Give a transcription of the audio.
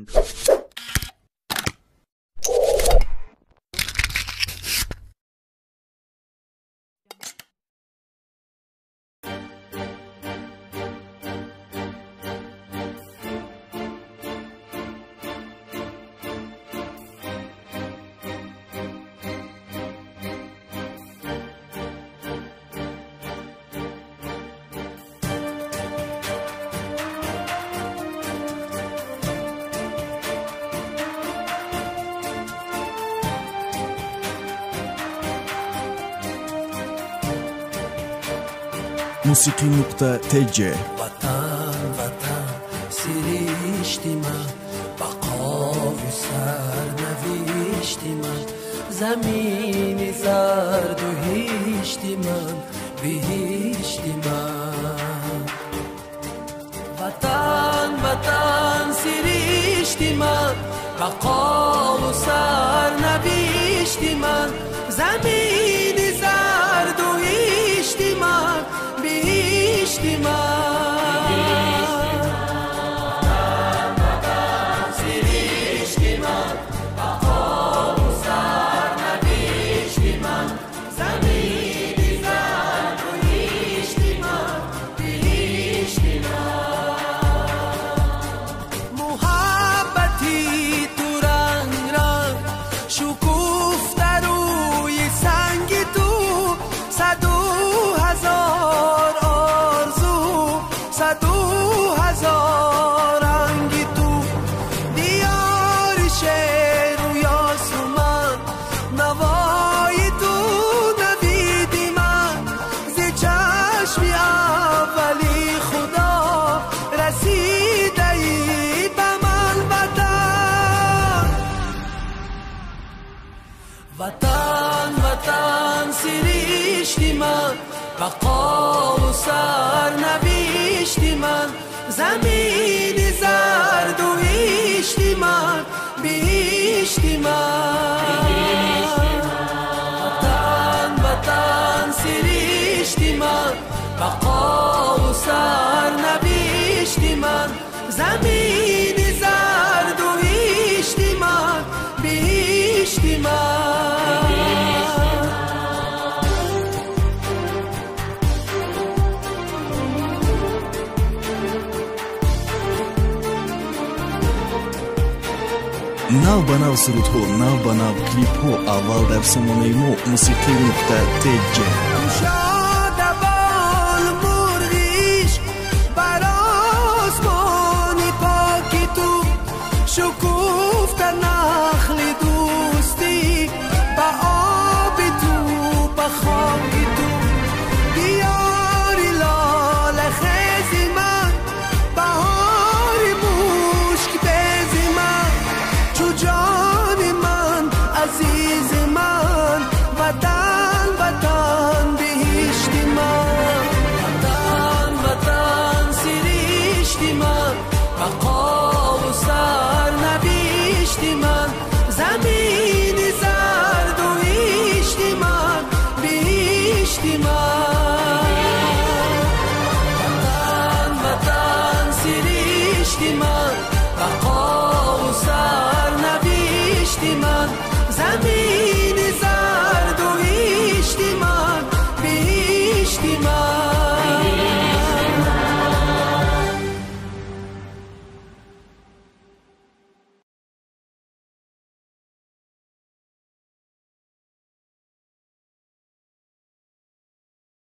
second. موسیقی.tj وطن وطن سرشتی من بقا و سرنوشتی من زمین زرد و هشتی من بهشتی من وطن وطن سرشتی من بقا و سرنوشتی من زمین زرد و هشتی من بهشتی من وطن وطن سرشتی من بقا و سرنوشتی من زمین زرد و هشتی من بهشتی من وطن وطن سرشتی من بقا و سرنوشتی من زمین زرد و هشتی من بهشتی من нав ба нав сурудҳо, нав ба нав клипҳо аввал дар сомонаи мо Musiqi.tj. شاد بال مرغیش بر آسمان پاکی تو شکوه